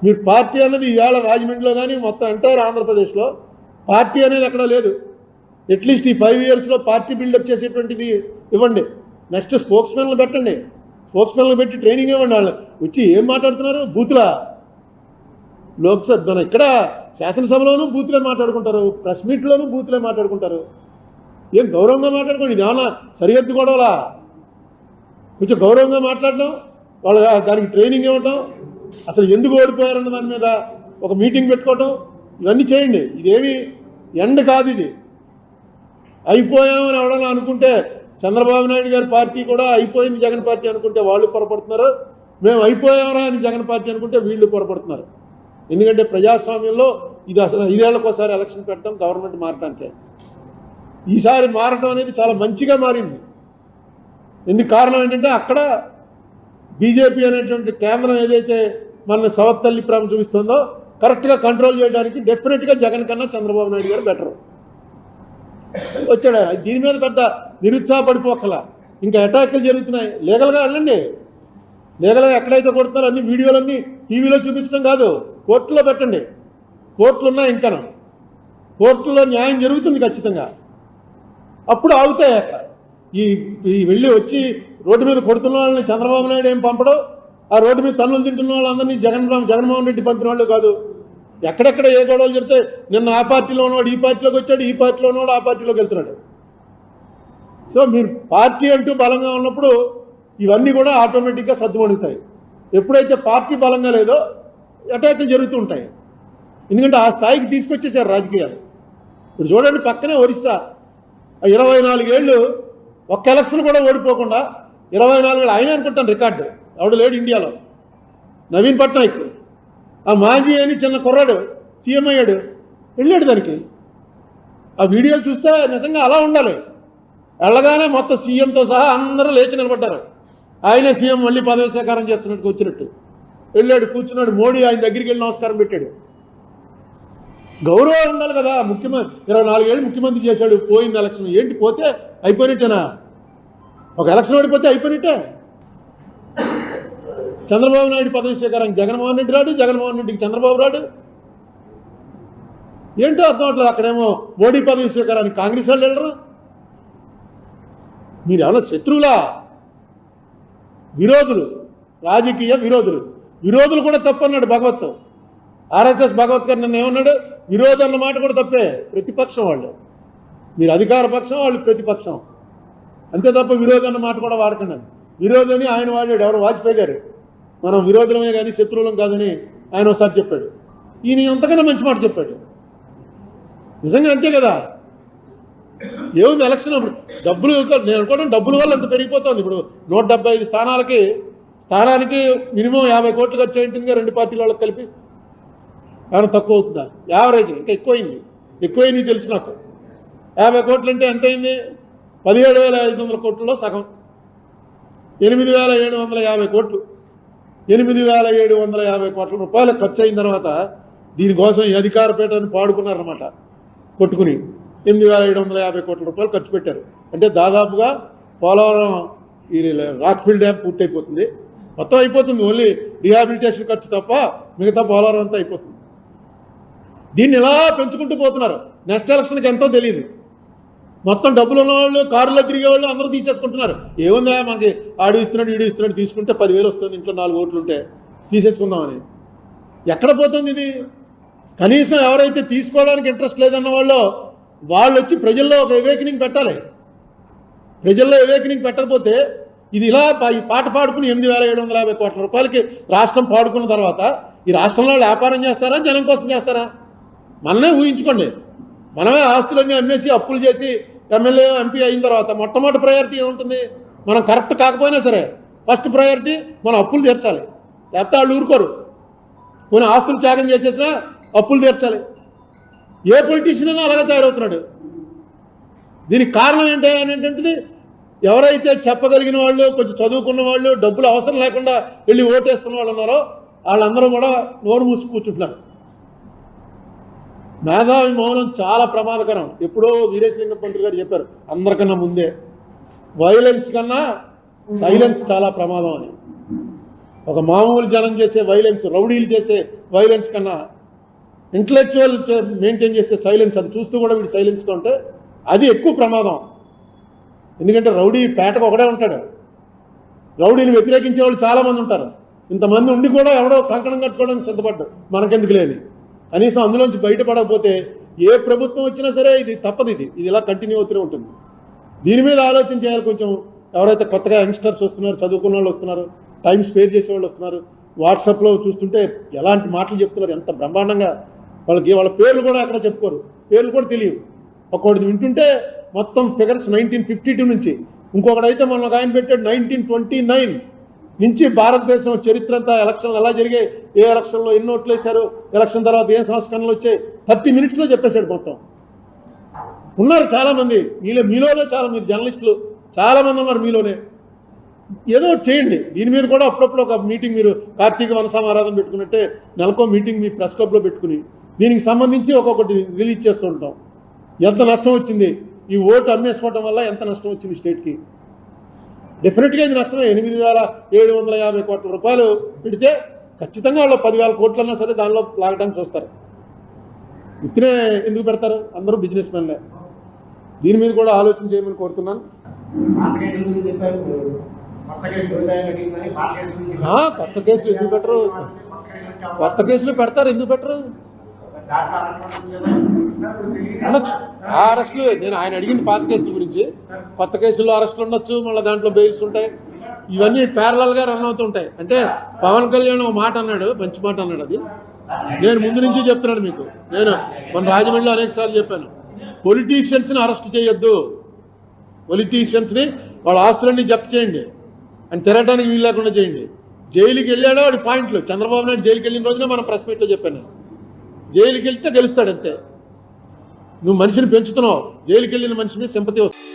మీరు పార్టీ అనేది ఈవేళ రాజమండ్రిలో కానీ మొత్తం ఎంటైర్ ఆంధ్రప్రదేశ్లో పార్టీ అనేది ఎక్కడా లేదు. అట్లీస్ట్ ఈ 5 ఇయర్స్లో పార్టీ బిల్డప్ చేసేటువంటిది ఇవ్వండి. నెక్స్ట్ స్పోక్స్మెన్లు పెట్టండి, స్పోక్స్మెన్లు పెట్టి ట్రైనింగ్ ఇవ్వండి. వాళ్ళు వచ్చి ఏం మాట్లాడుతున్నారు? బూతులా? లోక్సభ ఇక్కడ శాసనసభలోనూ బూతులే మాట్లాడుకుంటారు, ప్రెస్ మీట్లోనూ బూతులే మాట్లాడుకుంటారు. ఏం గౌరవంగా మాట్లాడుకోండి. ఇది ఏమన్నా సరిహద్దు గొడవలా? కొంచెం గౌరవంగా మాట్లాడడం, వాళ్ళు దానికి ట్రైనింగ్ ఇవ్వటం, అసలు ఎందుకు ఓడిపోయారన్న దాని మీద ఒక మీటింగ్ పెట్టుకోవటం, ఇవన్నీ చేయండి. ఇదేమి ఎండ్ కాదు. ఇది అయిపోయామని ఎవడన్నా అనుకుంటే, చంద్రబాబు నాయుడు గారి పార్టీ కూడా అయిపోయింది జగన్ పార్టీ అనుకుంటే వాళ్ళు పొరపడుతున్నారు, మేము అయిపోయామరా అని జగన్ పార్టీ అనుకుంటే వీళ్ళు పొరపడుతున్నారు. ఎందుకంటే ప్రజాస్వామ్యంలో ఇది అసలు 5 ఏళ్లకోసారి ఎలక్షన్ పెట్టడం గవర్నమెంట్ మారటానికే. ఈసారి మారటం అనేది చాలా మంచిగా మారింది. ఎందుకు కారణం ఏంటంటే అక్కడ బీజేపీ అనేటువంటి కేంద్రం ఏదైతే మన సవత్తల్లి ప్రేమ చూపిస్తుందో కరెక్ట్గా కంట్రోల్ చేయడానికి డెఫినెట్గా జగన్ కన్నా చంద్రబాబు నాయుడు గారు బెటర్ వచ్చాడు. దీని మీద పెద్ద నిరుత్సాహపడిపోకలా. ఇంకా అటాక్లు జరుగుతున్నాయి. లీగల్గా వెళ్ళండి. లీగల్గా ఎక్కడైతే కొడుతున్నారో అన్ని వీడియోలన్నీ టీవీలో చూపించడం కాదు, కోర్టులో పెట్టండి. కోర్టులు ఉన్నాయి, ఇంకా కోర్టులో న్యాయం జరుగుతుంది ఖచ్చితంగా. అప్పుడు ఆగుతాయి. అక్కడ ఈ వెళ్ళి వచ్చి రోడ్డు మీద కొడుతున్న వాళ్ళని చంద్రబాబు నాయుడు ఏం పంపడం, ఆ రోడ్డు మీద తన్నులు తింటున్న వాళ్ళందరినీ జగన్మోహన్ రెడ్డి పంపిన వాళ్ళు కాదు. ఎక్కడెక్కడ ఏ గొడవలు జరిగితే నిన్న ఆ పార్టీలో ఉన్నవాడు ఈ పార్టీలోకి వచ్చాడు, ఈ పార్టీలో ఉన్నవాడు ఆ పార్టీలోకి వెళ్తున్నాడు. సో మీరు పార్టీ అంటూ బలంగా ఉన్నప్పుడు ఇవన్నీ కూడా ఆటోమేటిక్గా సర్దుమణుగుతాయి. ఎప్పుడైతే పార్టీ బలంగా లేదో అటాక్లు జరుగుతూ ఉంటాయి. ఎందుకంటే ఆ స్థాయికి తీసుకొచ్చేసారు రాజకీయాలు. ఇప్పుడు చూడండి, పక్కనే ఒరిస్సా 24 ఏళ్ళు ఒక్క ఎలక్షన్ కూడా ఓడిపోకుండా 24 ఏళ్ళు ఆయన అనుకుంటాను రికార్డు. ఎవడు లేడు ఇండియాలో. నవీన్ పట్నాయక్ ఆ మాజీ అని చిన్న కుర్రాడు సీఎం అయ్యాడు, వెళ్ళాడు దానికి. ఆ వీడియోలు చూస్తే నిజంగా అలా ఉండాలి. వెళ్ళగానే మొత్తం సీఎంతో సహా అందరూ లేచి నిలబడ్డారు. ఆయనే సీఎం మళ్ళీ పదవి స్వీకారం చేస్తున్నట్టు వచ్చినట్టు వెళ్ళాడు, కూర్చున్నాడు. మోడీ ఆయన దగ్గరికి వెళ్ళి నమస్కారం పెట్టాడు. గౌరవం ఉండాలి కదా. ముఖ్యమంత్రి 24 ఏళ్ళు ముఖ్యమంత్రి చేశాడు, పోయింది ఎలక్షన్. ఏంటి పోతే అయిపోయినట్టేనా? ఒక ఎలక్షన్ ఓడిపోతే అయిపోయినట్టే. చంద్రబాబు నాయుడు పదవి స్వీకారం జగన్మోహన్ రెడ్డి రాడు, జగన్మోహన్ రెడ్డికి చంద్రబాబు రాడు. ఏంటో అర్థం అవట్లేదు. అక్కడేమో మోడీ పదవి స్వీకారానికి కాంగ్రెస్ వాళ్ళు వెళ్ళరు. మీరు ఏమన్నా శత్రువులా? విరోధులు, రాజకీయ విరోధులు. విరోధులు కూడా తప్పన్నాడు భగవత్. ఆర్ఎస్ఎస్ భగవత్ గారు నిన్న ఏమన్నాడు? విరోధం అన్న మాట కూడా తప్పే. ప్రతిపక్షం వాళ్ళు. మీరు అధికార పక్షం, వాళ్ళు ప్రతిపక్షం. అంతే తప్ప విరోధం అన్న మాట కూడా వాడకండి. విరోధని ఆయన వాడాడు. ఎవరు? వాజ్పేయి గారు. మనం విరోధులమే కానీ శత్రువులం కాదని ఆయన ఒకసారి చెప్పాడు. ఈయన అంతకన్నా మంచి మాట చెప్పాడు. నిజంగా అంతే కదా. ఏముంది ఎలక్షన్ అప్పుడు డబ్బులు, నేను అనుకోవడం డబ్బుల వల్ల అంత పెరిగిపోతుంది. ఇప్పుడు 175 స్థానానికి మినిమం 50 కోట్లు ఖర్చు అయింటుందిగా రెండు పార్టీల వాళ్ళకి కలిపి. ఏమైనా తక్కువ అవుతుందా? యావరేజ్ ఇంకా ఎక్కువైంది తెలుసు నాకు. 50 కోట్లు అంటే ఎంత అయింది? 17,500 కోట్లలో సగం. 8,750 కోట్లు. 8,750 కోట్ల రూపాయలు ఖర్చు అయిన తర్వాత దీనికోసం ఈ అధికారపేటని పాడుకున్నారన్నమాట. కొట్టుకుని 8,750 కోట్ల రూపాయలు ఖర్చు పెట్టారు. అంటే దాదాపుగా పోలవరం ఈ రాక్ఫిల్ డ్యామ్ పూర్తయిపోతుంది. మొత్తం అయిపోతుంది. ఓన్లీ రీహాబిలిటేషన్ ఖర్చు తప్ప మిగతా పోలవరం అంతా అయిపోతుంది. దీన్ని ఇలా పెంచుకుంటూ పోతున్నారు. నెక్స్ట్ ఎలక్షన్కి ఎంతో తెలియదు. మొత్తం డబ్బులు ఉన్నవాళ్ళు, కారులో తిరిగేవాళ్ళు అందరూ తీసేసుకుంటున్నారు. ఏముందా మనకి ఆడు ఇస్తున్నాడు వీడు ఇస్తున్నాడు, తీసుకుంటే 10,000 వస్తుంది, ఇంట్లో 4 ఓట్లు ఉంటే తీసేసుకుందామని. ఎక్కడ పోతుంది ఇది? కనీసం ఎవరైతే తీసుకోవడానికి ఇంట్రెస్ట్ లేదన్న వాళ్ళు వచ్చి ప్రజల్లో ఒక అవేకనింగ్ పెట్టాలి. ప్రజల్లో అవేకనింగ్ పెట్టకపోతే ఇది ఇలా ఈ పాట పాడుకుని 8,750 కోట్ల రూపాయలకి రాష్ట్రం పాడుకున్న తర్వాత ఈ రాష్ట్రంలో వ్యాపారం చేస్తారా, జనం కోసం చేస్తారా? మనమే ఊహించుకోండి. మనమే ఆస్తులన్నీ అమ్మేసి అప్పులు చేసి ఎమ్మెల్యే ఎంపీ అయిన తర్వాత మొట్టమొదటి ప్రయారిటీ ఏముంటుంది? మనం కరెక్ట్ కాకపోయినా సరే ఫస్ట్ ప్రయారిటీ మనం అప్పులు తీర్చాలి. లేకపోతే వాళ్ళు ఊరుకోరు. కొన్ని ఆస్తులు త్యాగం చేసేసినా అప్పులు తీర్చాలి. ఏ పొలిటీషియన్ అయినా అలాగే తయారవుతున్నాడు. దీనికి కారణం ఏంటంటే ఎవరైతే చెప్పగలిగిన వాళ్ళు, కొంచెం చదువుకున్న వాళ్ళు, డబ్బులు అవసరం లేకుండా వెళ్ళి ఓటేస్తున్న వాళ్ళు ఉన్నారో వాళ్ళందరూ కూడా నోరు మూసి కూర్చుంటున్నారు. మేధావి మౌనం చాలా ప్రమాదకరం. ఎప్పుడో వీరేశలింగం పంతులు గారు చెప్పారు అందరికన్నా ముందే, వైలెన్స్ కన్నా సైలెన్స్ చాలా ప్రమాదం అని. ఒక మామూలు జనం చేసే వైలెన్స్, రౌడీలు చేసే వైలెన్స్ కన్నా ఇంటలెక్చువల్ మెయింటైన్ చేసే సైలెన్స్, అది చూస్తూ కూడా వీడు సైలెన్స్గా ఉంటే అది ఎక్కువ ప్రమాదం. ఎందుకంటే రౌడీ పేటకు ఒకడే ఉంటాడు, రౌడీని వ్యతిరేకించే వాళ్ళు చాలామంది ఉంటారు. ఇంతమంది ఉండి కూడా ఎవడో కంకణం కట్టుకోవడానికి సిద్ధపడ్డు, మనకెందుకు లేని. కనీసం అందులోంచి బయటపడకపోతే ఏ ప్రభుత్వం వచ్చినా సరే ఇది తప్పదు, ఇది ఇలా కంటిన్యూ అవుతూనే ఉంటుంది. దీని మీద ఆలోచన చేయాలి కొంచెం. ఎవరైతే కొత్తగా యంగ్స్టర్స్ వస్తున్నారు, చదువుకున్న వాళ్ళు వస్తున్నారు, టైం స్పేర్ చేసే వాళ్ళు వస్తున్నారు, వాట్సాప్లో చూస్తుంటే ఎలాంటి మాటలు చెప్తున్నారు, ఎంత బ్రహ్మాండంగా. వాళ్ళ పేర్లు కూడా ఎక్కడ చెప్పుకోరు, పేర్లు కూడా తెలియవు. ఒక్కొక్కటి వింటుంటే మొత్తం ఫిగర్స్ 1952 నుంచి, ఇంకొకడైతే మన ఒక ఆయన పెట్టాడు 1929 నుంచి భారతదేశం చరిత్ర అంతా, ఎలక్షన్లు ఎలా జరిగాయి, ఏ ఎలక్షన్లో ఎన్ని ఓట్లు వేశారు, ఎలక్షన్ తర్వాత ఏ సంస్కరణలు వచ్చాయి, 30 minutesలో చెప్పేశాడు మొత్తం. ఉన్నారు చాలామంది మీలోనే, చాలా మీరు జర్నలిస్టులు చాలామంది ఉన్నారు మీలోనే. ఏదో చేయండి దీని మీద కూడా. అప్పుడప్పుడు ఒక మీటింగ్, మీరు కార్తీక వనసమారాధన పెట్టుకున్నట్టే నెలకో మీటింగ్ మీ ప్రెస్ క్లబ్లో పెట్టుకుని దీనికి సంబంధించి ఒక్కొక్కటి రిలీజ్ చేస్తూ ఉంటాం. ఎంత నష్టం వచ్చింది, ఈ ఓటు అమ్మేసుకోవటం వల్ల ఎంత నష్టం వచ్చింది స్టేట్కి. డెఫినెట్గా ఇది నష్టమే. 8,750 కోట్ల రూపాయలు పెడితే ఖచ్చితంగా వాళ్ళు 10,000 కోట్లన్నా సరే దానిలో లాగడానికి చూస్తారు. ఇతనే ఎందుకు పెడతారు, అందరూ బిజినెస్ మెన్లే. దీని మీద కూడా ఆలోచన చేయమని కోరుతున్నాను. కొత్త కేసులు ఎందుకు పెట్టరు, కొత్త కేసులు పెడతారు, ఎందుకు పెట్టరు అనొచ్చు. ఆ అరెస్టులు, నేను ఆయన అడిగిన పాత కేసుల గురించి, కొత్త కేసుల్లో అరెస్టులు ఉండొచ్చు, మళ్ళీ దాంట్లో బెయిల్స్ ఉంటాయి, ఇవన్నీ ప్యారలల్గా రన్ అవుతుంటాయి. అంటే పవన్ కళ్యాణ్ ఒక మాట అన్నాడు, మంచి మాట అన్నాడు. అది నేను ముందు నుంచి చెప్తున్నాను మీకు. నేను మన రాజమండ్రిలో అనేక సార్లు చెప్పాను, పొలిటీషియన్స్ని అరెస్ట్ చేయొద్దు, పొలిటీషియన్స్ని వాళ్ళ ఆస్తులన్నీ జప్తు చేయండి, అని తిరగడానికి వీలు లేకుండా చేయండి. జైలుకి వెళ్ళాడో వాడి పాయింట్లు. చంద్రబాబు నాయుడు జైలుకి వెళ్ళిన రోజునే మనం ప్రెస్ మీట్లో చెప్పాను, జైలుకి వెళ్తే గెలుస్తాడు అంతే. నువ్వు మనిషిని పెంచుతున్నావు, జైలుకి వెళ్ళిన మనిషి మీద సింపతి వస్తుంది.